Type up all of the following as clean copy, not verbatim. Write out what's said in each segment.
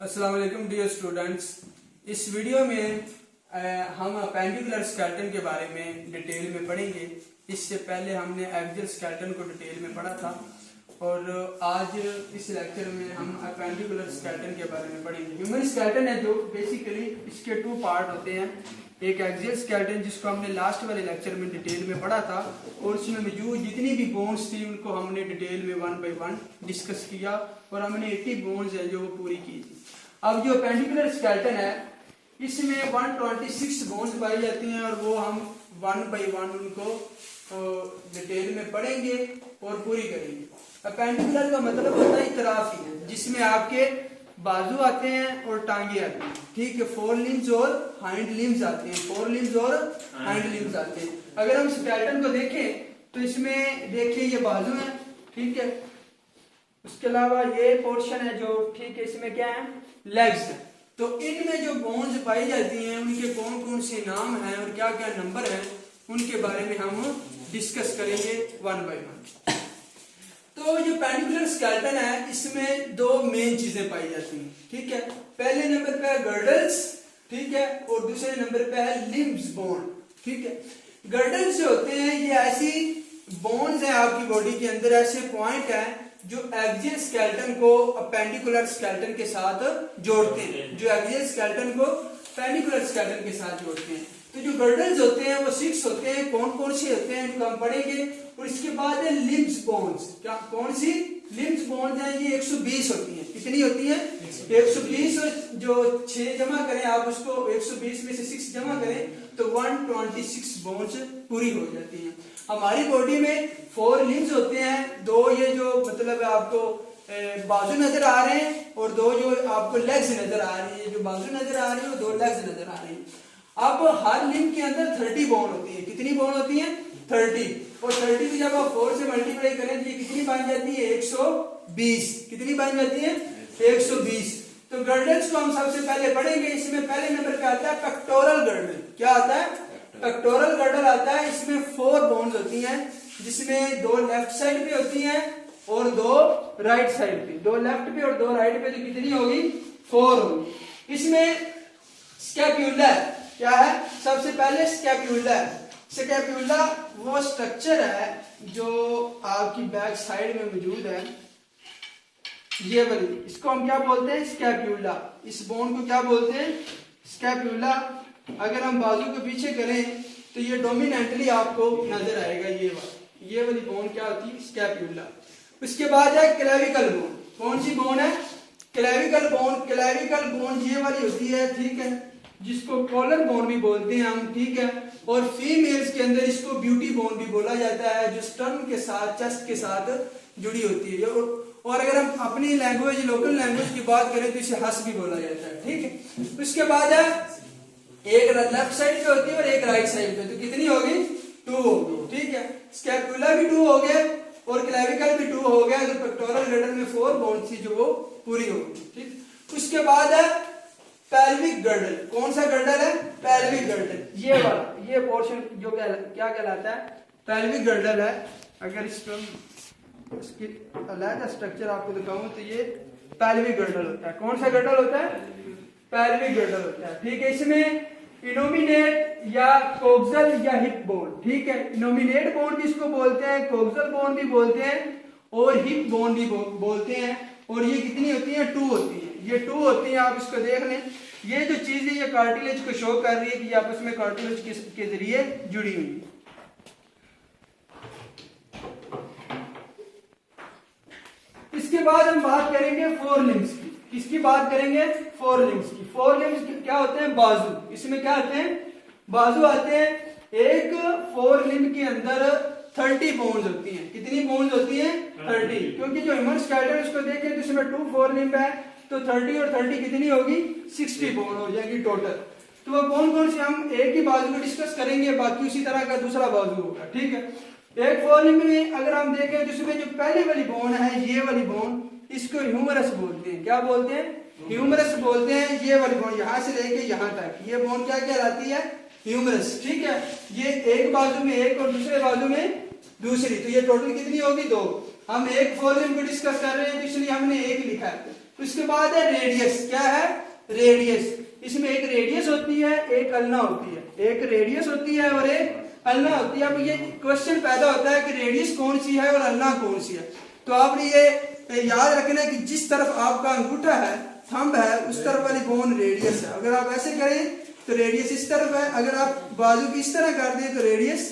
अस्सलाम वालेकुम dear students. इस वीडियो में हम अपेंडिकुलर स्केलेटन के बारे में डिटेल में पढ़ेंगे। इससे पहले हमने एक्सियल स्केलेटन को डिटेल में पढ़ा था और आज इस लेक्चर में हम अपेंडिकुलर स्केलेटन के बारे में पढ़ेंगे। ह्यूमन स्केलेटन है जो बेसिकली इसके टू पार्ट होते हैं। एक एक्सियल स्केलेटन जिसको हमने लास्ट वाले लेक्चर में डिटेल में पढ़ा था और उसमें मौजूद जितनी भी बोन्स थी उनको हमने डिटेल में वन बाय वन डिस्कस किया और हमने 80 बोन्स है जो वो पूरी की थी। अब जो अपेंडिकुलर स्केलेटन है इसमें 126 बोन्स पाई जाती हैं और वो हम वन बाय वन उनको डिटेल में पढ़ेंगे और पूरी करेंगे। अपेंडिकुलर का मतलब होता है इतराफी है जिसमें आपके बाजू आते हैं और टांगे आते हैं, ठीक है। फोर लिम्स और हाइंड लिम्स आते हैं, फोर लिम्स और हाइंड लिम्स आते हैं। अगर हम स्केलेटन को देखें तो इसमें देखिए ये बाजू है, ठीक है। उसके अलावा ये पोर्शन है जो, ठीक है, इसमें क्या है, लेग्स है। तो इनमें जो बोन्स पाई जाती हैं उनके कौन कौन से नाम हैं और क्या क्या नंबर हैं उनके बारे में हम डिस्कस करेंगे वन बाय वन। तो जो अपेंडिकुलर स्केलेटन है इसमें दो मेन चीजें पाई जाती हैं, ठीक है। पहले नंबर पे है गर्डल्स, ठीक है, और दूसरे नंबर पे है लिम्स बोन, ठीक है। गर्डल्स जो होते हैं ये ऐसी बोन्स है आपकी बॉडी के अंदर, ऐसे पॉइंट है जो एक्सियल स्केलेटन को अपेंडिकुलर स्केलेटन के साथ जोड़ते हैं, जो एक्सियल स्केलेटन को अपेंडिकुलर स्केलेटन के साथ जोड़ते हैं। तो जो गर्डल्स होते हैं वो 6 होते हैं। कौन कौन से होते हैं इनको हम पढ़ेंगे। और इसके बाद है लिम्स बोन्स। क्या कौन सी लिम्स बोन्स हैं, ये 120 होती हैं। कितनी होती हैं? 120। और जो 6 जमा करें आप उसको 120 में से 6 जमा करें तो 126 बोन्स पूरी हो जाती हैं। हमारी बॉडी में 4 लिम्स होते हैं, 2 ये जो मतलब आपको बाजू नजर आ रहे हैं और 2 जो आपको लेग्स नजर आ रही है। जो बाजू नजर आ रही है और 2 लेग्स नजर आ रही है। अब हर लिम्ब के अंदर 30 बोन होती है। कितनी बोन होती है? 30। और 30 को जब आप 4 से मल्टीप्लाई करें तो ये कितनी बन जाती है? 120। कितनी बन जाती है? 120। तो गर्डल्स को हम सबसे पहले पढ़ेंगे। इसमें पहले नंबर पे आता है पेक्टोरल गर्डल। क्या आता है? पेक्टोरल गर्डल आता है। इसमें 4 बोन्स होती हैं जिसमें 2 लेफ्ट साइड पे होती हैं और 2 राइट साइड पे। 2 लेफ्ट पे और 2 राइट पे, तो कितनी होगी? 4 होगी। इसमें स्कैप्यूला क्या है? सबसे पहले स्कैप्यूला। स्कैप्यूला वो स्ट्रक्चर है जो आपकी बैक साइड में मौजूद है, ये वाली, इसको हम क्या बोलते हैं? स्कैप्यूला। इस बोन को क्या बोलते हैं? स्कैप्यूला। अगर हम बाजू को पीछे करें तो ये डोमिनेंटली आपको नजर आएगा, ये वाली बोन क्या होती है? स्कैप्यूला। उसके बाद है क्लेविकल बोन। कौन सी बोन है? Clavicle bone. क्लेविकल बोन ये वाली होती है, ठीक है, जिसको कॉलर बोन भी बोलते हैं हम, ठीक है। और फीमेल्स के अंदर इसको ब्यूटी बोन भी बोला जाता है, जो स्टर्न के साथ, चेस्ट के साथ जुड़ी होती है। और अगर हम अपनी लैंग्वेज, लोकल लैंग्वेज की बात करें तो इसे हस भी बोला जाता है, ठीक है। उसके बाद है एक लेफ्ट साइड पे होती है और एक राइट साइड पे, तो कितनी होगी? 2 होगी, ठीक है। स्कैपुला भी 2 हो गया और क्लेविकल भी 2 हो गया। तो पेक्टोरल गर्डल में 4 बोन थी जो वो पूरी होगी, ठीक। उसके बाद है पेल्विक गर्डल। कौन सा गर्डल है? Pelvic girdle. ये वाला, ये पोर्शन जो क्या कहलाता है? पेल्विक गर्डल है। अगर इसकी अलग स्ट्रक्चर आपको दिखाऊं तो ये पेल्विक गर्डल होता है। कौन सा गर्डल होता है? पेल्विक गर्डल होता है, ठीक है। इसमें इनोमिनेट या कोक्सल या हिप बोन, ठीक है। इनोमिनेट बोन भी इसको बोलते हैं, कोक्सल बोन भी बोलते हैं और हिप बोन भी बोलते हैं। और ये कितनी होती है? 2 होती है। ये 2 होती है। आप इसको देख लें, ये जो चीज है ये कार्टिलेज को शो कर रही है कि आपस में कार्टिलेज के जरिए जुड़ी हुई है। इसके बाद हम बात करेंगे 4 लिम्स की। किसकी बात करेंगे? 4 लिम्स की। 4 लिम्स क्या होते हैं? बाजू। इसमें क्या आते हैं? बाजू आते हैं। एक 4 लिम्ब के अंदर 30 बोन्स होती हैं। कितनी बोन्स होती हैं? 30। क्योंकि जो ह्यूमन स्केलेटन इसको देखें तो इसमें 2 4 लिम्ब है, तो 30 और 30 कितनी होगी? 60 बोन हो जाएगी टोटल। तो वो कौन कौन से हम एक ही बाजू को डिस्कस करेंगे, बाकी उसी तरह का दूसरा बाजू होगा, ठीक है। एक 4 लिम्ब में अगर हम देखें तो इसमें जो पहले वाली बोन है, ये वाली बोन, इसको ह्यूमरस बोलते हैं। क्या बोलते हैं? ह्यूमरस बोलते हैं। ये वाली बोन यहां से लेके यहां तक, ये बोन क्या कहलाती है? ह्यूमरस, ठीक है। ये एक बाजू में एक और दूसरे बाजू में दूसरी, तो ये टोटल कितनी होगी? 2। हम एक 4 लिम्ब को डिस्कस कर रहे हैं तो इसलिए हमने 1 लिखा है। उसके बाद है रेडियस। क्या है? रेडियस। इसमें एक रेडियस होती है, एक अल्ना होती है। एक रेडियस होती है और एक अल्ना होती है। अब ये क्वेश्चन पैदा होता है कि रेडियस कौन सी है और अल्ना कौन सी है। तो आपने ये याद रखना है कि जिस तरफ आपका अंगूठा है, थंब है, उस तरफ वाली बोन रेडियस है। अगर आप ऐसे करें तो रेडियस इस तरफ है, अगर आप बाजू की इस तरह कर दें तो रेडियस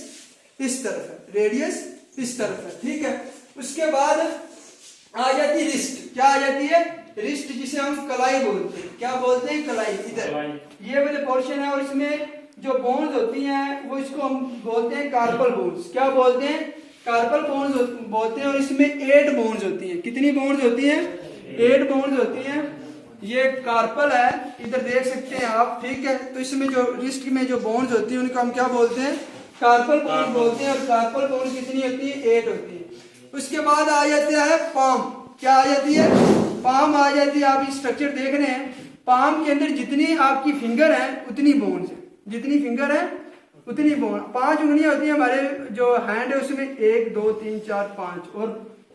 इस तरफ है, रेडियस इस तरफ है। ठीक है। उसके बाद आ जाती है रिस्ट। क्या आ जाती है? रिस्ट, जिसे हम कलाई बोलते हैं। क्या बोलते हैं? कलाई। इधर ये वाले पोर्शन है और इसमें जो बोन्स होती हैं वो इसको हम बोलते हैं कार्पल बोन्स। क्या बोलते हैं? कार्पल बोन्स बोलते हैं। और इसमें 8 बोन्स होती हैं। कितनी बोन्स होती हैं? 8 बोन्स होती हैं। ये कार्पल है, इधर देख सकते हैं आप। ठीक है। तो इसमें जो रिस्ट में जो बोन्स होती है उनको हम क्या बोलते हैं? कार्पल बोन्स बोलते हैं। और कार्पल बोन्स कितनी होती है? 8 होती है। उसके बाद आ जाता है पाम। क्या आ जाती है? पाम आ जाती है। आप स्ट्रक्चर देख रहे हैं, पाम के अंदर जितनी आपकी फिंगर है उतनी बोन्स है। जितनी फिंगर है उतनी बोन। 5 उंगलियां होती है हमारे जो हैंड है उसमें, 1 2 3 4 5। और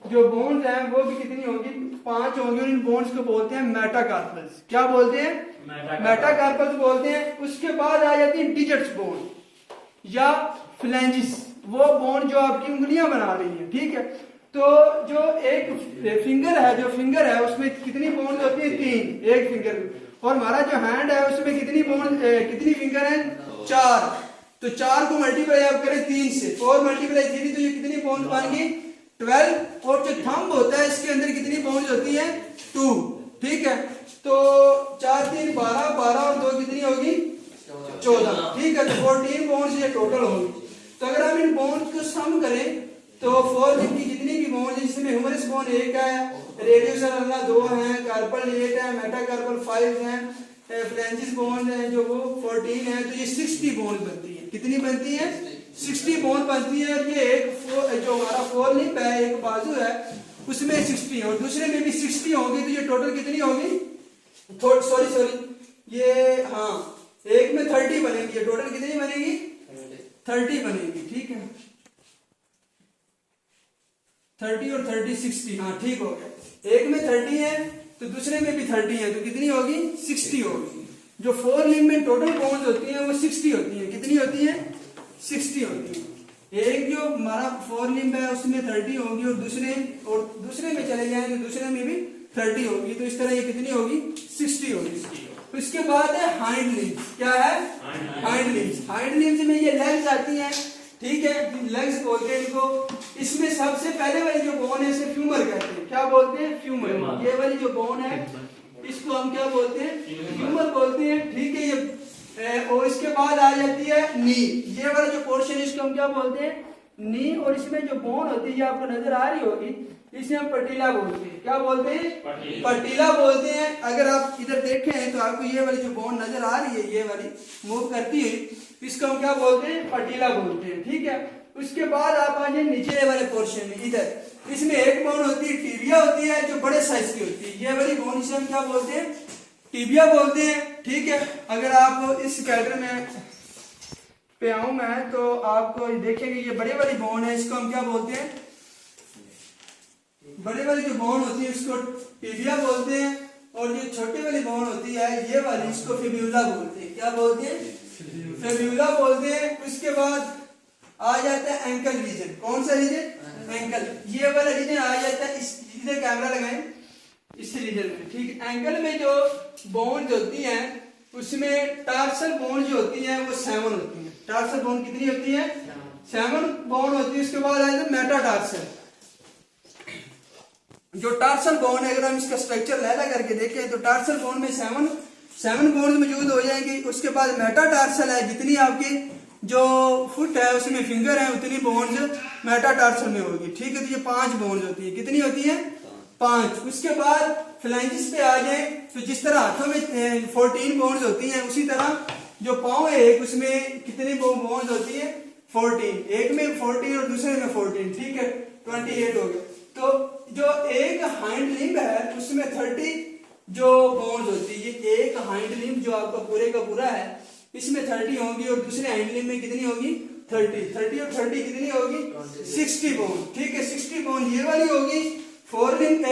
जो बोन्स हैं वो भी कितनी होगी? 5 होंगी। और इन बोन्स को बोलते हैं मेटाकार्पल्स। क्या बोलते हैं? मेटाकार्पल्स बोलते हैं। उसके बाद आ जाती है डिजिट्स बोन या फ्लैंजिस, वो बोन जो आपकी उंगलियां बना रही है। ठीक है। तो जो एक फिंगर है, जो फिंगर है उसमें कितनी बोन्स होती है? 3, एक फिंगर। और हमारा जो हैंड है उसमें कितनी बोन, कितनी फिंगर है? 4। तो 4 को मल्टीप्लाई आप करें 3 से, 4 मल्टीप्लाई 3, तो ये कितनी बोन्स बन गई? 12। और जो थंब होता है इसके अंदर कितनी बोन्स होती है? 2। ठीक है। तो 4 3 12, 12 और 2 कितनी होगी? 14। ठीक है। तो 14 बोन्स ये टोटल होगी। तो अगर हम इन बोन्स को सम करें तो 4 की जितनी भी बोन है, जिसमें ह्यूमरस बोन 1 है, रेडियस और अल्ना 2 है, कार्पल 8 है, मेटाकार्पल 5 है, फ्लैंजिस बोन है जो वो 14 है। तो ये 60 बोन बनती है। कितनी बनती है? 60 बोन बनती है। और ये एक जो हमारा 4 लिंब है, एक बाजू है, उसमें 60 है और दूसरे में भी 60 होगी। तो ये टोटल कितनी होगी? सॉरी ये, हाँ, एक में 30 बनेगी। ये टोटल कितनी बनेगी? 30 बनेगी। ठीक है। 30 और 30 60। हाँ, ठीक हो गया। एक में 30 है तो दूसरे में भी 30 है, तो कितनी होगी? 60 होगी। जो 4 लिंब में टोटल बोन्स होती हैं वो 60 होती हैं। कितनी होती है? 60 होती है। एक जो हमारा 4 लिंब है उसमें 30 होगी और दूसरे में चले जाए तो दूसरे में भी 30 होगी। तो इस तरह ये कितनी होगी? 60 होगी। उसके बाद है हाइंड लिम्स। क्या है? Hind limbs. हाइंड लिम्स में ये लेग्स आती हैं। ठीक है। लेग्स बोलते हैं इनको। इसमें सबसे पहले वाली जो बोन है इसे फ्यूमर कहते हैं। क्या बोलते हैं? फ्यूमर। ये वाली जो बोन है इसको हम क्या बोलते हैं? फ्यूमर बोलते हैं। ठीक है। ये और इसके बाद आ जाती है नी। ये वाला जो पोर्शन है इसको हम क्या बोलते हैं? नी। और इसमें जो बोन होती है, ये आपको नजर आ रही होगी, इसे हम पटीला बोलते हैं। क्या बोलते हैं? पटीला बोलते हैं। अगर आप इधर देखें तो आपको ये वाली जो बोन नजर आ रही है, ये वाली मूव करती हुई, इसको हम क्या बोलते हैं? पटीला बोलते हैं। ठीक है। उसके बाद आप आ जाए नीचे वाले पोर्शन में। इधर इसमें एक बोन होती है, टिबिया होती है, जो बड़े साइज की होती है। ये वाली बोन इसे हम क्या बोलते हैं? टिबिया बोलते हैं। ठीक है। अगर आप इस स्केटर में पे आऊं मैं तो आपको देखेंगे ये बड़ी वाली बोन है, इसको हम क्या बोलते हैं? बड़ी वाली जो बोन होती है इसको टिबिया बोलते हैं। और जो छोटी वाली बोन होती है ये वाली, इसको फिब्यूला बोलते हैं। क्या बोलते हैं? फिब्यूला बोलते हैं। उसके बाद आ जाता है एंकल रीजन। कौन सा रीजन? एंकल। ये वाला रीजन आ जाता है, इधर कैमरा लगाएं, इस रीजन में। ठीक है। एंकल में जो बोन्स होती हैं उसमें टार्सल बोन जो होती है वो 7 होती है। टार्सल बोन कितनी होती है? 7 बोन होती है। उसके बाद आ जाता है मेटाटार्सल। जो टार्सल बोन है, अगर हम इसका स्ट्रक्चर लैला करके देखें तो टार्सल बोन में 7 बोन्स मौजूद हो जाएंगी। उसके बाद मेटाटार्सल है, जितनी आपकी जो फुट है उसमें फिंगर है उतनी बोन्स मेटाटार्सल में होगी। ठीक है। तो ये 5 बोन्स होती है। कितनी होती है? 5। उसके बाद फ्लैंजिस पे आ जाए तो जिस तरह हाथों में 14 बोन्स होती हैं, उसी तरह जो पाँव है एक, उसमें कितनी बोन्स होती है? 14। एक में 14 और दूसरे में 14। ठीक है। 28 हो गए। तो जो एक हाइंड लिम्ब है उसमें 30 जो बोन्स होती है। ये एक हाइंड लिम्ब जो आपका पूरे का पूरा है इसमें 30 होगी और दूसरे हाइंड लिम्ब में कितनी होगी? 30 और 30 कितनी होगी? 60 बोन। ठीक है। 60 बोन ये वाली होगी 4 लिम्ब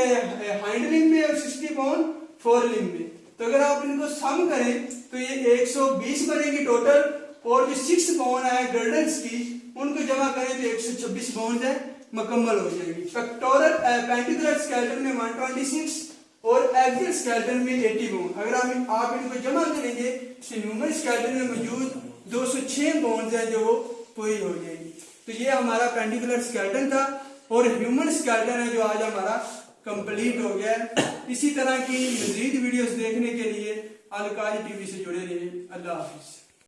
हाइंड लिम्ब में और 60 बोन फोर लिम्ब में। तो अगर आप इनको सम करें तो ये 120 बनेगी टोटल, और जो 6 बोन है गर्डल्स की उनको जमा करें तो 126 बोन है मुकम्मल हो जाएगी। पेक्टोरल पेंटिकुलर स्केलेटन में 126 और एक्सियल स्केलेटन में 80 बोन। अगर आप इनको जमा करेंगे तो ह्यूमन स्केलेटन में मौजूद 206 बोन्स है जो पूरी हो जाएगी। तो ये हमारा पेंटिकुलर स्केलेटन था और ह्यूमन स्केलेटन है जो आज हमारा कंप्लीट हो गया है। इसी तरह की मजीद वीडियोस देखने के लिए अलकारी टीवी से जुड़े रहिए। अल्लाह हाफिज।